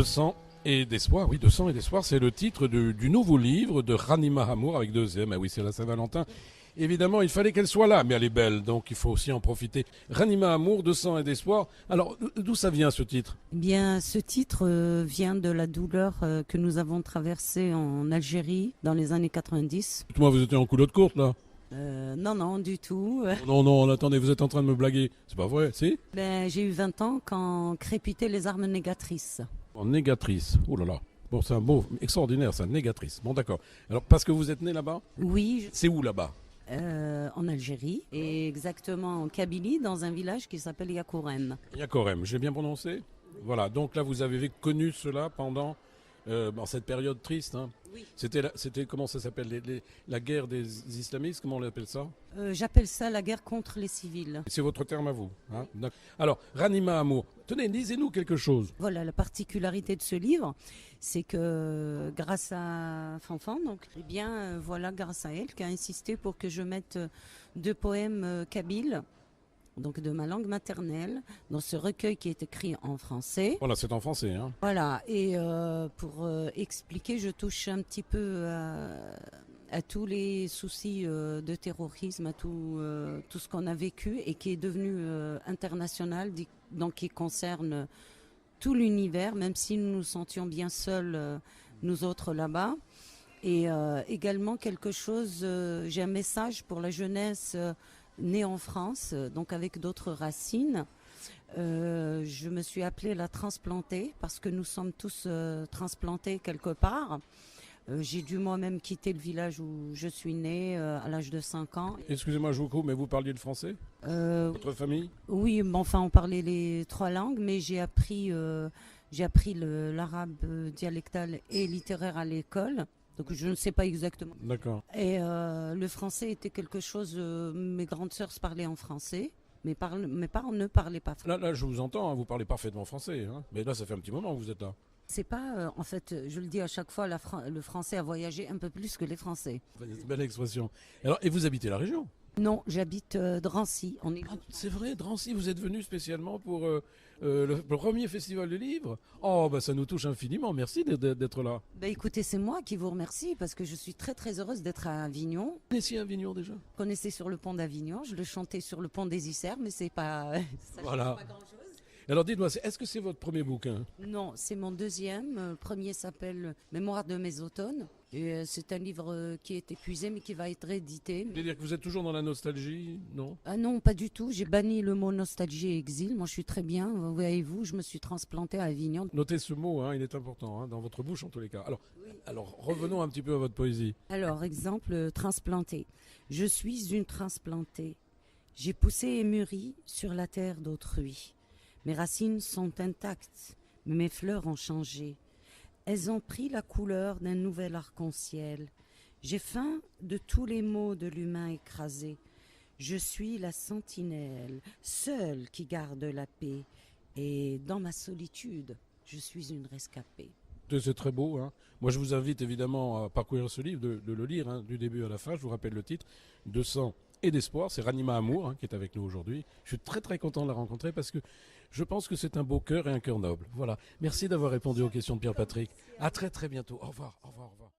De sang et d'espoir, oui, de sang et d'espoir, c'est le titre du nouveau livre de Ranima Amour avec 2 M. Ah oui, c'est la Saint-Valentin. Évidemment, il fallait qu'elle soit là, mais elle est belle, donc il faut aussi en profiter. Ranima Amour, de sang et d'espoir. Alors, d'où ça vient ce titre? Eh bien, ce titre vient de la douleur que nous avons traversée en Algérie dans les années 90. Moi, vous étiez en culotte courte, là? Non, non, du tout. Non, non, attendez, vous êtes en train de me blaguer. C'est pas vrai, si? Ben, j'ai eu 20 ans quand crépitaient les armes négatrices. En négatrice. Oh là là. Bon, c'est un mot extraordinaire, ça, négatrice. Bon, d'accord. Alors, parce que vous êtes né là-bas? Oui, C'est où là-bas? en Algérie, et exactement en Kabylie, dans un village qui s'appelle Yakourem. Yakorem, j'ai bien prononcé? Voilà, donc là, vous avez connu cela pendant cette période triste. Hein. Oui. C'était comment ça s'appelle la guerre des islamistes, comment on appelle ça? J'appelle ça la guerre contre les civils. C'est votre terme à vous. Hein? Alors, Ranima Amour, tenez, lisez-nous quelque chose. Voilà, la particularité de ce livre, c'est que grâce à Fanfan, donc, eh bien, voilà, grâce à elle, qui a insisté pour que je mette 2 poèmes kabyles, donc de ma langue maternelle, dans ce recueil qui est écrit en français. Voilà, c'est en français. Hein. Voilà, et pour expliquer, je touche un petit peu à tous les soucis de terrorisme, à tout ce qu'on a vécu et qui est devenu international, donc qui concerne tout l'univers, même si nous nous sentions bien seuls, nous autres là-bas. Et également quelque chose, j'ai un message pour la jeunesse née en France, donc avec d'autres racines. Je me suis appelée la transplantée parce que nous sommes tous transplantés quelque part. J'ai dû moi-même quitter le village où je suis née à l'âge de 5 ans. Excusez-moi, je vous coupe, mais vous parliez le français? Votre famille? Oui, mais enfin on parlait les 3 langues, mais j'ai appris l'arabe dialectal et littéraire à l'école. Donc je ne sais pas exactement. D'accord. Et le français était quelque chose, mes grandes sœurs parlaient en français. Mes parents ne parlaient pas français. Là, je vous entends, hein, vous parlez parfaitement français. Hein. Mais là, ça fait un petit moment que vous êtes là. C'est pas, en fait, je le dis à chaque fois, le français a voyagé un peu plus que les Français. Belle expression. Alors, et vous habitez la région? Non, j'habite Drancy. C'est vrai, Drancy, vous êtes venu spécialement pour le premier festival du livre? Oh, bah ça nous touche infiniment, merci d'être là. Bah, écoutez, c'est moi qui vous remercie parce que je suis très très heureuse d'être à Avignon. Vous connaissiez Avignon déjà? Je connaissais sur le pont d'Avignon, je le chantais sur le pont des Isères, mais c'est pas, ça Voilà. change pas grand-chose. Alors dites-moi, est-ce que c'est votre premier bouquin? Non, c'est mon deuxième. Le premier s'appelle Mémoire de mes automnes. Et c'est un livre qui est épuisé mais qui va être réédité. C'est-à-dire que vous êtes toujours dans la nostalgie, non? Ah non, pas du tout. J'ai banni le mot nostalgie et exil. Moi, je suis très bien. Voyez-vous, je me suis transplantée à Avignon. Notez ce mot, hein, il est important, hein, dans votre bouche en tous les cas. Alors, revenons un petit peu à votre poésie. Alors, exemple, transplanté. Je suis une transplantée. J'ai poussé et mûri sur la terre d'autrui. Mes racines sont intactes, mais mes fleurs ont changé. Elles ont pris la couleur d'un nouvel arc-en-ciel. J'ai faim de tous les maux de l'humain écrasé. Je suis la sentinelle, seule qui garde la paix. Et dans ma solitude, je suis une rescapée. C'est très beau. Hein. Moi, je vous invite évidemment à parcourir ce livre, de le lire hein, du début à la fin. Je vous rappelle le titre, De sang et d'espoir. C'est Ranima Amour hein, qui est avec nous aujourd'hui. Je suis très très content de la rencontrer parce que je pense que c'est un beau cœur et un cœur noble. Voilà. Merci d'avoir répondu aux questions de Pierre-Patrick. À très très bientôt. Au revoir, au revoir, au revoir.